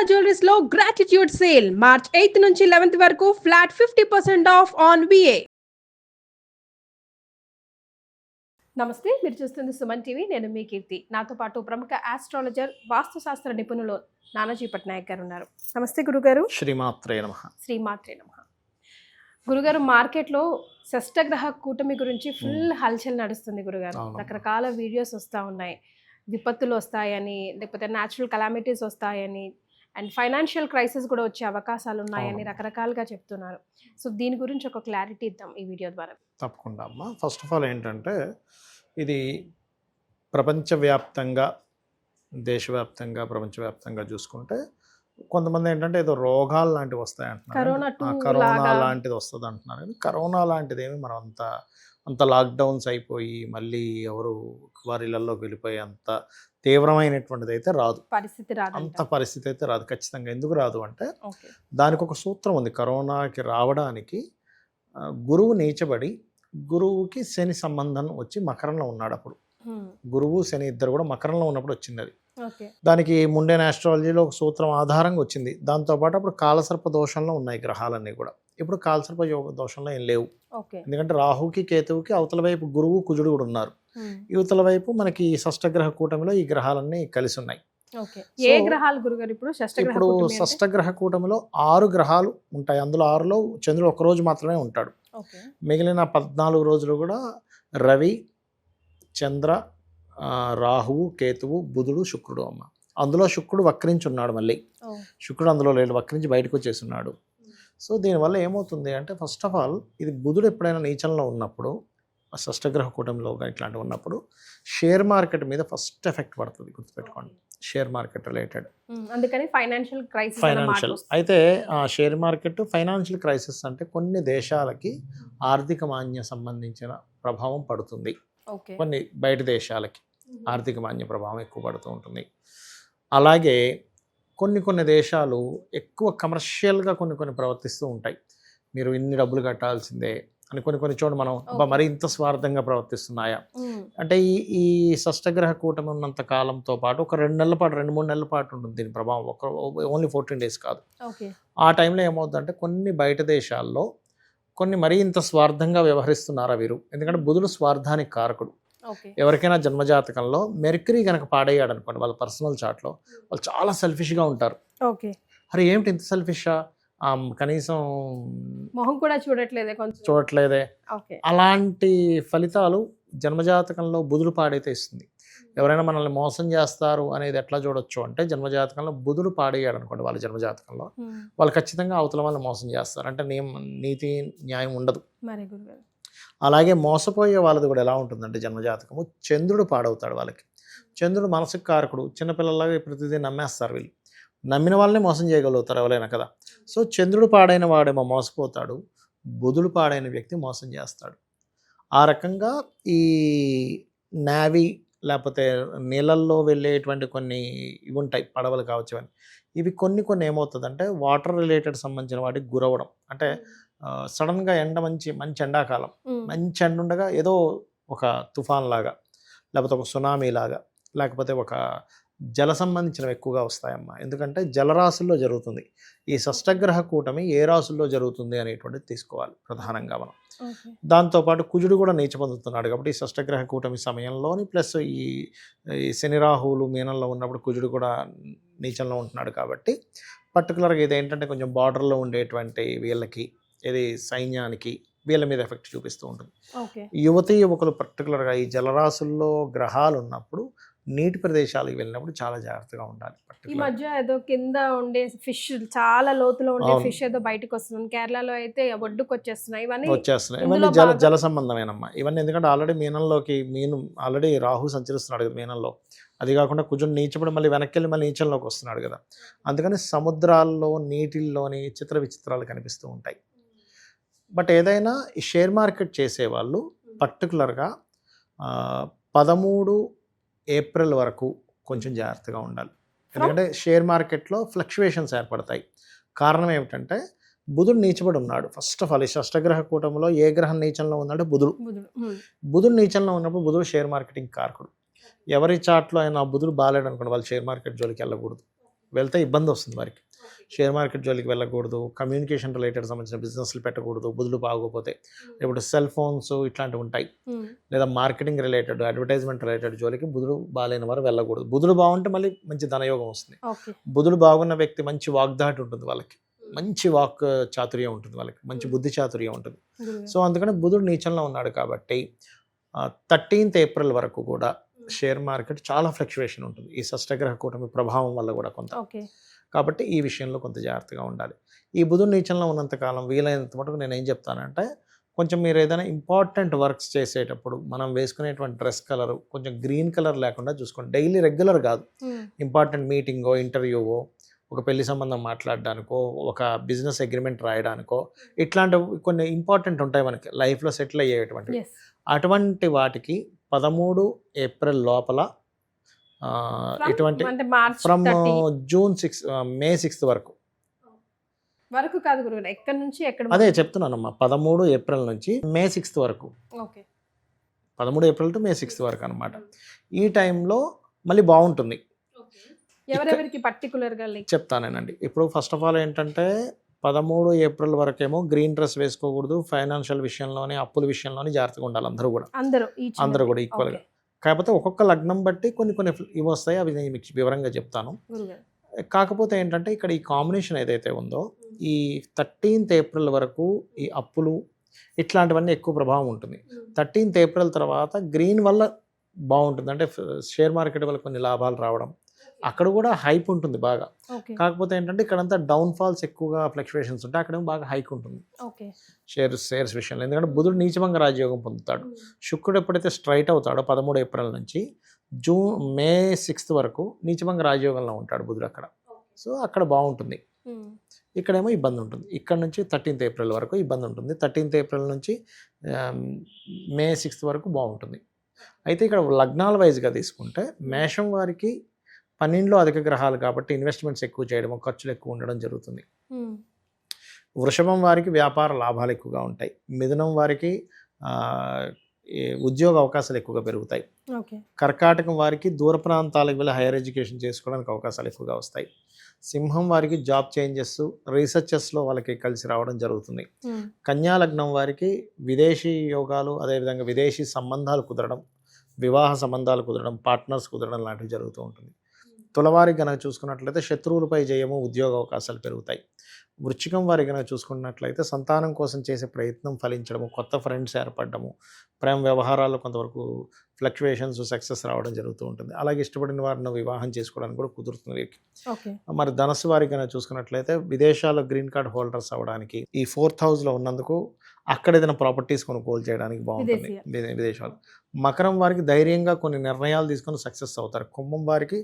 Jewelleries లో gratitude sale March 8 నుంచి 11 వరకు ఫ్లాట్ 50% ఆఫ్ ఆన్ విఏ. నమస్తే, మీరు చూస్తుంది సుమన్ టీవీ. నేను మీ కీర్తి. నాతో పాటు ప్రముఖ ఆస్ట్రాలజర్, వాస్తుశాస్త్ర నిపుణులు నానాజీ పట్నాయక్ గారు ఉన్నారు. నమస్తే గురుగారు. శ్రీమాత్రే నమః. శ్రీమాత్రే నమః. గురుగారు, మార్కెట్లో షష్టగ్రహ కూటమి గురించి ఫుల్ హల్చల్ నడుస్తుంది గురుగారు. రకరకాల వీడియోస్ వస్తూ ఉన్నాయి. విపత్తులు వస్తాయని, లేకపోతే న్యాచురల్ కలామిటీస్ వస్తాయని, అండ్ ఫైనాన్షియల్ క్రైసిస్ కూడా వచ్చే అవకాశాలు ఉన్నాయని రకరకాలుగా చెప్తున్నారు. సో దీని గురించి ఒక క్లారిటీ ఇద్దాం ఈ వీడియో ద్వారా. తప్పకుండా అమ్మా. ఫస్ట్ ఆఫ్ ఆల్ ఏంటంటే, ఇది ప్రపంచవ్యాప్తంగా, దేశవ్యాప్తంగా, ప్రపంచవ్యాప్తంగా చూసుకుంటే కొంతమంది ఏంటంటే ఏదో రోగాలు లాంటివి వస్తాయి అంటున్నారు. కరోనా లాంటిది వస్తుంది అంటున్నారు. కానీ కరోనా లాంటిది ఏమి మనం అంత లాక్డౌన్స్ అయిపోయి మళ్ళీ ఎవరు వారి ఇళ్లలోకి వెళ్ళిపోయి అంత తీవ్రమైనటువంటిది అయితే రాదు. అంత పరిస్థితి అయితే రాదు ఖచ్చితంగా. ఎందుకు రాదు అంటే, దానికి ఒక సూత్రం ఉంది. కరోనాకి రావడానికి గురువు నీచబడి, గురువుకి శని సంబంధం వచ్చి మకరంలో ఉన్నాడు. అప్పుడు గురువు శని ఇద్దరు కూడా మకరంలో ఉన్నప్పుడు వచ్చింది అది. దానికి ముండెన్ ఆస్ట్రాలజీలో ఒక సూత్రం ఆధారంగా వచ్చింది. దాంతోపాటు అప్పుడు కాలసర్ప దోషంలో ఉన్నాయి గ్రహాలన్నీ కూడా. ఇప్పుడు కాలసర్ప యోగ దోషంలో ఏం లేవు. ఎందుకంటే రాహుకి కేతువుకి అవతల వైపు గురువు కుజుడు కూడా ఉన్నారు. యువతల వైపు మనకి షష్టగ్రహ కూటమిలో ఈ గ్రహాలన్నీ కలిసి ఉన్నాయి. ఇప్పుడు షష్టగ్రహ కూటమిలో 6 గ్రహాలు ఉంటాయి. అందులో 6లో చంద్రుడు ఒక రోజు మాత్రమే ఉంటాడు. మిగిలిన 14 రోజులు కూడా రవి, చంద్ర, రాహువు, కేతువు, బుధుడు, శుక్రుడు అమ్మ. అందులో శుక్రుడు వక్రించి ఉన్నాడు. మళ్ళీ శుక్రుడు అందులో లేడు, వక్రించి బయటకు వచ్చేస్తున్నాడు. సో దీనివల్ల ఏమవుతుంది అంటే, ఫస్ట్ ఆఫ్ ఆల్ ఇది బుధుడు ఎప్పుడైనా నీచంలో ఉన్నప్పుడు, షష్టగ్రహ కూటమిలో ఇట్లాంటివి ఉన్నప్పుడు షేర్ మార్కెట్ మీద ఫస్ట్ ఎఫెక్ట్ పడుతుంది. గుర్తుపెట్టుకోండి, షేర్ మార్కెట్ రిలేటెడ్. అందుకని ఫైనాన్షియల్ అయితే షేర్ మార్కెట్ ఫైనాన్షియల్ క్రైసిస్ అంటే కొన్ని దేశాలకి ఆర్థిక మాన్య సంబంధించిన ప్రభావం పడుతుంది. కొన్ని బయట దేశాలకి ఆర్థిక మాన్య ప్రభావం ఎక్కువ పడుతూ ఉంటుంది. అలాగే కొన్ని దేశాలు ఎక్కువ కమర్షియల్గా కొన్ని ప్రవర్తిస్తూ ఉంటాయి. మీరు ఇన్ని డబ్బులు కట్టాల్సిందే అని కొన్ని చోట్ల మనం మరి ఇంత స్వార్థంగా ప్రవర్తిస్తున్నాయా అంటే, ఈ షష్టగ్రహ కూటమి ఉన్నంత కాలంతో పాటు ఒక 2 నెలల పాటు, 2-3 నెలల పాటు ఉంటుంది దీని ప్రభావం. ఓన్లీ 14 days కాదు. ఆ టైంలో ఏమవుతుందంటే, కొన్ని బయట దేశాల్లో కొన్ని మరీ ఇంత స్వార్థంగా వ్యవహరిస్తున్నారా వీరు. ఎందుకంటే బుధుడు స్వార్థానికి కారకుడు. ఎవరికైనా జన్మజాతకంలో మెర్క్యూరీ కనుక పాడయ్యాడు అనుకోండి, వాళ్ళ పర్సనల్ చార్ట్లో వాళ్ళు చాలా సెల్ఫిష్గా ఉంటారు. అరే ఏమిటి ఇంత సెల్ఫిషా, కనీసం మొహం కూడా చూడట్లేదే. అలాంటి ఫలితాలు జన్మజాతకంలో బుధుడు పాడైతే ఇస్తుంది. ఎవరైనా మనల్ని మోసం చేస్తారు అనేది ఎట్లా చూడొచ్చు అంటే, జన్మజాతకంలో బుధుడు పాడయ్యాడు అనుకోండి వాళ్ళ జన్మజాతకంలో, వాళ్ళు ఖచ్చితంగా అవతల వాళ్ళని మోసం చేస్తారు. అంటే నీతి న్యాయం ఉండదు. అలాగే మోసపోయే వాళ్ళది కూడా ఎలా ఉంటుందంటే, జన్మజాతకము చంద్రుడు పాడవుతాడు వాళ్ళకి. చంద్రుడు మనసుకు కారకుడు. చిన్నపిల్లలాగా ప్రతిదీ నమ్మేస్తారు వీళ్ళు. నమ్మిన వాళ్ళని మోసం చేయగలుగుతారు ఎవరైనా కదా. సో చంద్రుడు పాడైన వాడేమో మోసపోతాడు, బుధుడు పాడైన వ్యక్తి మోసం చేస్తాడు. ఆ రకంగా ఈ నావీ లేకపోతే నీళ్ళల్లో వెళ్ళేటువంటి కొన్ని ఇవి ఉంటాయి, పడవలు కావచ్చు అని. ఇవి కొన్ని ఏమవుతుందంటే, వాటర్ రిలేటెడ్ సంబంధించిన వాటికి గురవడం. అంటే సడన్గా ఎండ మంచి ఎండాకాలం, మంచి ఎండ ఉండగా ఏదో ఒక తుఫాన్ లాగా, లేకపోతే ఒక సునామీ లాగా, లేకపోతే ఒక జల సంబంధించినవి ఎక్కువగా వస్తాయమ్మా. ఎందుకంటే జలరాశుల్లో జరుగుతుంది. ఈ షష్టగ్రహ కూటమి ఏ రాశుల్లో జరుగుతుంది అనేటువంటిది తీసుకోవాలి ప్రధానంగా మనం. దాంతోపాటు కుజుడు కూడా నీచ పొందుతున్నాడు కాబట్టి ఈ షష్టగ్రహ కూటమి సమయంలోని, ప్లస్ ఈ శని రాహువులు మీనంలో ఉన్నప్పుడు కుజుడు కూడా నీచంలో ఉంటున్నాడు కాబట్టి, పర్టికులర్గా ఇది ఏంటంటే కొంచెం బార్డర్లో ఉండేటువంటి వీళ్ళకి, ఇది సైన్యానికి, వీళ్ళ మీద ఎఫెక్ట్ చూపిస్తూ ఉంటుంది. యువకులు పర్టికులర్గా ఈ జలరాశుల్లో గ్రహాలు ఉన్నప్పుడు నీటి ప్రదేశాలకు వెళ్ళినప్పుడు చాలా జాగ్రత్తగా ఉండాలి. ఈ మధ్య ఏదో కింద ఉండే ఫిష్, చాలా లోతులో ఉండే ఫిష్ ఏదో బయటకు వస్తుంది. కేరళలో అయితే ఒడ్డుకు వచ్చేస్తున్నాయి. ఇవన్నీ జల సంబంధమేనమ్మా ఇవన్నీ. ఎందుకంటే ఆల్రెడీ ఆల్రెడీ రాహు సంచరిస్తున్నాడు కదా మీనంలో. అది కాకుండా కుజుడు నీచపడి మళ్ళీ వెనక్కి వెళ్ళి మళ్ళీ నీచంలోకి వస్తున్నాడు కదా. అందుకని సముద్రాల్లో, నీటిల్లోని చిత్ర విచిత్రాలు కనిపిస్తూ ఉంటాయి. బట్ ఏదైనా ఈ షేర్ మార్కెట్ చేసేవాళ్ళు పర్టికులర్గా 13 ఏప్రిల్ వరకు కొంచెం జాగ్రత్తగా ఉండాలి. ఎందుకంటే షేర్ మార్కెట్లో ఫ్లక్చువేషన్స్ ఏర్పడతాయి. కారణం ఏమిటంటే, బుధుడు నీచబడి ఉన్నాడు. ఫస్ట్ ఆఫ్ ఆల్ ఈ షష్టగ్రహ కూటమిలో ఏ గ్రహం నీచంలో ఉందంటే బుధుడు నీచంలో ఉన్నప్పుడు బుధుడు షేర్ మార్కెటింగ్ కారకుడు. ఎవరి చాట్లో అయినా బుధుడు బాగాలేడు అనుకోండి, వాళ్ళు షేర్ మార్కెట్ జోలికి వెళ్ళకూడదు. వెళ్తే ఇబ్బంది వస్తుంది వారికి. షేర్ మార్కెట్ జోలికి వెళ్ళకూడదు, కమ్యూనికేషన్ రిలేటెడ్ సంబంధించిన బిజినెస్లు పెట్టకూడదు బుధుడు బాగోపోతే. ఇప్పుడు సెల్ ఫోన్స్ ఇట్లాంటివి ఉంటాయి, లేదా మార్కెటింగ్ రిలేటెడ్, అడ్వర్టైజ్మెంట్ రిలేటెడ్ జోలికి బుధుడు బాగాలేని వారు వెళ్ళకూడదు. బుధుడు బాగుంటే మళ్ళీ మంచి ధనయోగం వస్తుంది. బుధుడు బాగున్న వ్యక్తి మంచి వాగ్దాటి ఉంటుంది వాళ్ళకి, మంచి వాక్ చాతుర్యం ఉంటుంది వాళ్ళకి, మంచి బుద్ధి చాతుర్యం ఉంటుంది. సో అందుకని బుధుడు నీచంలో ఉన్నాడు కాబట్టి 13th ఏప్రిల్ వరకు కూడా షేర్ మార్కెట్ చాలా ఫ్లక్చువేషన్ ఉంటుంది ఈ షష్టగ్రహ కూటమి ప్రభావం వల్ల కూడా కొంత. కాబట్టి ఈ విషయంలో కొంత జాగ్రత్తగా ఉండాలి. ఈ బుధుడు నీచంలో ఉన్నంతకాలం వీలైనంత మటుకు నేను ఏం చెప్తానంటే, కొంచెం మీరు ఏదైనా ఇంపార్టెంట్ వర్క్స్ చేసేటప్పుడు మనం వేసుకునేటువంటి డ్రెస్ కలర్ కొంచెం గ్రీన్ కలర్ లేకుండా చూసుకోండి. డైలీ రెగ్యులర్ కాదు, ఇంపార్టెంట్ మీటింగో ఇంటర్వ్యూవో, ఒక పెళ్లి సంబంధం మాట్లాడడానికో, ఒక బిజినెస్ అగ్రిమెంట్ రాయడానికో, ఇట్లాంటి కొన్ని ఇంపార్టెంట్ ఉంటాయి మనకి లైఫ్లో సెటిల్ అయ్యేటువంటివి. అటువంటి వాటికి 13 ఏప్రిల్ లోపల ఇటువంటి ఫ్రమ్ మే 6 వరకు కాదు గురుగారు, ఎక్కడి నుంచి ఎక్కడ? అదే చెప్తున్నానమ్మా, 13 ఏప్రిల్ నుంచి మే 6 వరకు, 13 ఏప్రిల్ టు మే 6 వరకు అనమాట. ఈ టైంలో మళ్ళీ బాగుంటుంది. ఎవరెవరికి పర్టికులర్గా చెప్తానేనండి. ఇప్పుడు ఫస్ట్ ఆఫ్ ఆల్ ఏంటంటే 13 ఏప్రిల్ వరకేమో గ్రీన్ డ్రెస్ వేసుకోకూడదు, ఫైనాన్షియల్ విషయంలోని అప్పుల విషయంలోని జాగ్రత్తగా ఉండాలి అందరూ కూడా ఈక్వల్గా. కాకపోతే ఒక్కొక్క లగ్నం బట్టి కొన్ని ఇవి వస్తాయి, అవి నేను మీకు వివరంగా చెప్తాను. కాకపోతే ఏంటంటే ఇక్కడ ఈ కాంబినేషన్ ఏదైతే ఉందో ఈ 13th ఏప్రిల్ వరకు ఈ అప్పులు ఇట్లాంటివన్నీ ఎక్కువ ప్రభావం ఉంటుంది. 13th ఏప్రిల్ తర్వాత గ్రీన్ వల్ల బాగుంటుంది, అంటే షేర్ మార్కెట్ వల్ల కొన్ని లాభాలు రావడం, అక్కడ కూడా హైప్ ఉంటుంది బాగా. కాకపోతే ఏంటంటే ఇక్కడంతా డౌన్ ఫాల్స్ ఎక్కువగా ఫ్లక్చువేషన్స్ ఉంటాయి, అక్కడేమో బాగా హైక్ ఉంటుంది షేర్స్ విషయంలో. ఎందుకంటే బుధుడు నీచభంగ రాజయోగం పొందుతాడు. శుక్రుడు ఎప్పుడైతే స్ట్రైట్ అవుతాడో 13 ఏప్రిల్ నుంచి మే 6 వరకు నీచభంగ రాజయోగంలో ఉంటాడు బుధుడు అక్కడ. సో అక్కడ బాగుంటుంది, ఇక్కడేమో ఇబ్బంది ఉంటుంది. ఇక్కడ నుంచి 13th ఏప్రిల్ వరకు ఇబ్బంది ఉంటుంది, 13th ఏప్రిల్ నుంచి మే 6 వరకు బాగుంటుంది. అయితే ఇక్కడ లగ్నాల వైజ్గా తీసుకుంటే మేషం వారికి 12లో అధిక గ్రహాలు కాబట్టి ఇన్వెస్ట్మెంట్స్ ఎక్కువ చేయడం, ఖర్చులు ఎక్కువ ఉండడం జరుగుతుంది. వృషభం వారికి వ్యాపార లాభాలు ఎక్కువగా ఉంటాయి. మిథునం వారికి ఉద్యోగ అవకాశాలు ఎక్కువగా పెరుగుతాయి. కర్కాటకం వారికి దూర ప్రాంతాలకు వెళ్ళి హైయర్ ఎడ్యుకేషన్ చేసుకోవడానికి అవకాశాలు ఎక్కువగా వస్తాయి. సింహం వారికి జాబ్ చేంజెస్, రీసెర్చెస్లో వాళ్ళకి కలిసి రావడం జరుగుతుంది. కన్యా లగ్నం వారికి విదేశీ యోగాలు, అదేవిధంగా విదేశీ సంబంధాలు కుదరడం, వివాహ సంబంధాలు కుదరడం, పార్ట్నర్స్ కుదరడం లాంటివి జరుగుతూ ఉంటుంది. తులవారికి కనుక చూసుకున్నట్లయితే శత్రువులపై జయము, ఉద్యోగ అవకాశాలు పెరుగుతాయి. వృశ్చికం వారి కనుక చూసుకున్నట్లయితే సంతానం కోసం చేసే ప్రయత్నం ఫలించడము, కొత్త ఫ్రెండ్స్ ఏర్పడము, ప్రేమ వ్యవహారాల్లో కొంతవరకు ఫ్లక్చువేషన్స్, సక్సెస్ రావడం జరుగుతూ ఉంటుంది. అలాగే ఇష్టపడిన వారిని వివాహం చేసుకోవడానికి కూడా కుదురుతుంది వీరికి. మరి ధనస్సు వారికి కనుక చూసుకున్నట్లయితే విదేశాల్లో గ్రీన్ కార్డ్ హోల్డర్స్ అవ్వడానికి, ఈ 4th హౌస్లో ఉన్నందుకు అక్కడ ఏదైనా ప్రాపర్టీస్ కొనుగోలు చేయడానికి బాగుంటుంది విదేశాలు. మకరం వారికి ధైర్యంగా కొన్ని నిర్ణయాలు తీసుకొని సక్సెస్ అవుతారు. కుంభం వారికి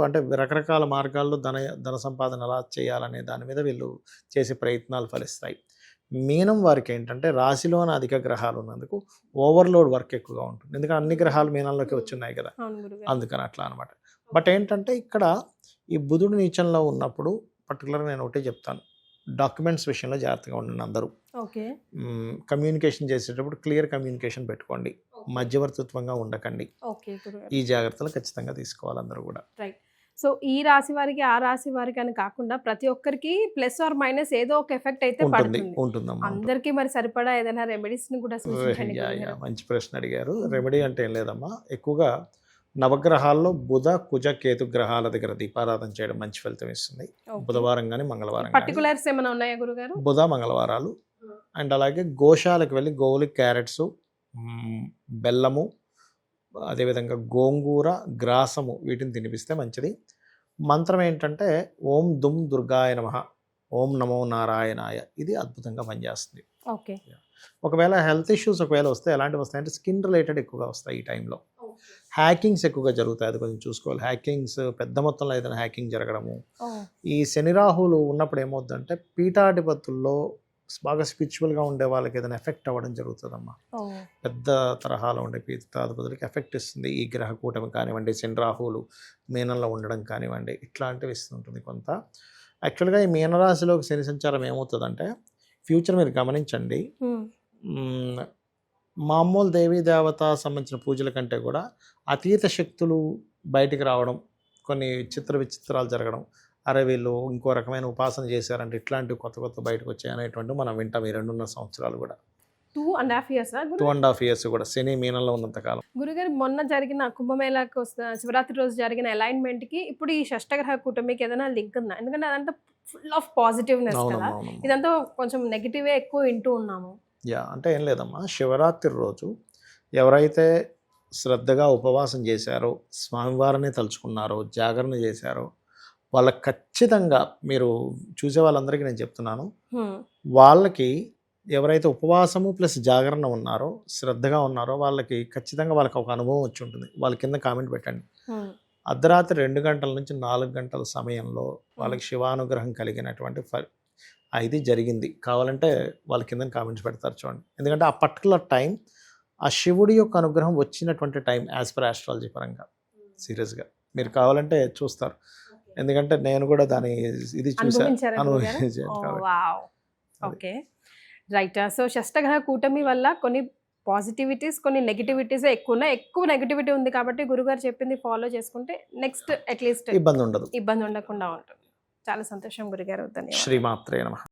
అంటే రకరకాల మార్గాల్లో ధన సంపాదన ఎలా చేయాలనే దాని మీద వీళ్ళు చేసే ప్రయత్నాలు ఫలిస్తాయి. మీనం వారికి ఏంటంటే రాశిలోని అధిక గ్రహాలు ఉన్నందుకు ఓవర్లోడ్ వర్క్ ఎక్కువగా ఉంటుంది, ఎందుకంటే అన్ని గ్రహాలు మీనంలోకి వచ్చున్నాయి కదా, అందుకని అట్లా అనమాట. బట్ ఏంటంటే ఇక్కడ ఈ బుధుడు నీచంలో ఉన్నప్పుడు పర్టికులర్గా నేను ఒకటే చెప్తాను, డాక్యుమెంట్స్ విషయంలో జాగ్రత్తగా ఉండండి అందరూ. కమ్యూనికేషన్ చేసేటప్పుడు క్లియర్ కమ్యూనికేషన్ పెట్టుకోండి, మధ్యవర్తిత్వంగా ఉండకండి. ఈ జాగ్రత్తలు ఖచ్చితంగా తీసుకోవాలి అందరూ కూడా. సో ఈ రాశి వారికి ఆ రాశి వారికి అని కాకుండా ప్రతి ఒక్కరికి ప్లస్ ఆర్ మైనస్ ఏదో ఒక ఎఫెక్ట్ అయితే పడుతుంది. అందరికీ మరి సరిపడా ఏదైనా రెమెడీస్ ని కూడా సూచించండి. మంచి ప్రశ్న అడిగారు. రెమెడీ అంటే ఏం లేదమ్మా, ఎక్కువగా నవగ్రహాల్లో బుధ, కుజ, కేతు గ్రహాల దగ్గర దీపారాధన చేయడం మంచి ఫలితం ఇస్తుంది. బుధవారం కానీ మంగళవారం. పర్టికులర్స్ ఏమైనా ఉన్నాయా గురుగారు? బుధ మంగళవారాలు. అండ్ అలాగే గోశాలకు వెళ్ళి గోవులకి క్యారెట్స్, బెల్లము, అదేవిధంగా గోంగూర, గ్రాసము వీటిని తినిపిస్తే మంచిది. మంత్రం ఏంటంటే ఓం దుమ్ దుర్గాయ నమః, ఓం నమో నారాయణాయ. ఇది అద్భుతంగా పనిచేస్తుంది. ఒకవేళ హెల్త్ ఇష్యూస్ ఒకవేళ వస్తే ఎలాంటివి వస్తాయంటే స్కిన్ రిలేటెడ్ ఎక్కువగా వస్తాయి ఈ టైంలో. హ్యాకింగ్స్ ఎక్కువగా జరుగుతాయి, అది కొంచెం చూసుకోవాలి. హ్యాకింగ్స్ పెద్ద మొత్తంలో ఏదైనా హ్యాకింగ్ జరగడము. ఈ శని రాహులు ఉన్నప్పుడు ఏమవుతుందంటే పీఠాధిపతుల్లో బాగా స్పిరిచువల్గా ఉండే వాళ్ళకి ఏదైనా ఎఫెక్ట్ అవ్వడం జరుగుతుందమ్మా. పెద్ద తరహాలో ఉండే పీఠాధిపతులకి ఎఫెక్ట్ ఇస్తుంది ఈ గ్రహ కూటమి కానివ్వండి, శని రాహులు మీనంలో ఉండడం కానివ్వండి, ఇట్లాంటివి ఇస్తుంటుంది కొంత. యాక్చువల్గా ఈ మీనరాశిలోకి శని సంచారం ఏమవుతుందంటే ఫ్యూచర్ మీరు గమనించండి, మామూలు దేవీ దేవత సంబంధించిన పూజల కంటే కూడా అతీత శక్తులు బయటికి రావడం, కొన్ని విచిత్రాలు జరగడం, అరే వీళ్ళు ఇంకో రకమైన ఉపాసన చేశారంటే ఇట్లాంటివి కొత్త బయటకు వచ్చాయి అనేటువంటివి మనం వింటాం ఈ 2.5 సంవత్సరాలు కూడా. 2.5 years 2.5 years కూడా శని మీనంలో ఉన్నంతకాలం. గురుగారు మొన్న జరిగిన కుంభమేళాకు శివరాత్రి రోజు జరిగిన అలైన్మెంట్కి ఇప్పుడు ఈ షష్టగ్రహ కూటమికి ఏదైనా లింక్ ఉందా? ఎందుకంటే అదంతా ఫుల్ ఆఫ్ పాజిటివ్నెస్ కదా, ఇదంతా కొంచెం నెగిటివే ఎక్కువ వింటూ ఉన్నాము. అంటే ఏం లేదమ్మా, శివరాత్రి రోజు ఎవరైతే శ్రద్ధగా ఉపవాసం చేశారో, స్వామివారిని తలుచుకున్నారో, జాగరణ చేశారో వాళ్ళకి ఖచ్చితంగా, మీరు చూసే వాళ్ళందరికీ నేను చెప్తున్నాను, వాళ్ళకి ఎవరైతే ఉపవాసము ప్లస్ జాగరణ ఉన్నారో, శ్రద్ధగా ఉన్నారో వాళ్ళకి ఖచ్చితంగా వాళ్ళకి ఒక అనుభవం వచ్చి ఉంటుంది. వాళ్ళ కింద కామెంట్ పెట్టండి. అర్ధరాత్రి 2 గంటల నుంచి 4 గంటల సమయంలో వాళ్ళకి శివానుగ్రహం కలిగినటువంటి ఇది జరిగింది. కావాలంటే వాళ్ళ కింద కామెంట్స్ పెడతారు చూడండి. ఎందుకంటే ఆ పర్టికులర్ టైం ఆ శివుడి యొక్క అనుగ్రహం వచ్చినటువంటి టైం యాజ్ పర్ ఆస్ట్రాలజీ పరంగా. సీరియస్గా మీరు కావాలంటే చూస్తారు. ఎందుకంటే నేను కూడా దాని ఇది చూసాను, అనుభవించాను. Okay, right. సో షష్టగ్రహ కూటమి వల్ల కొన్ని పాజిటివిటీస్, కొన్ని నెగిటివిటీస్ ఎక్కువ ఉన్నాయి. ఎక్కువ నెగిటివిటీ ఉంది కాబట్టి గురుగారు చెప్పింది ఫాలో చేసుకుంటే నెక్స్ట్ అట్లీస్ట్ ఇబ్బంది ఉండకుండా ఉంటుంది. చాలా సంతోషం గురుగారు. ధన్యవాదాలు. శ్రీమాత్రే నమః.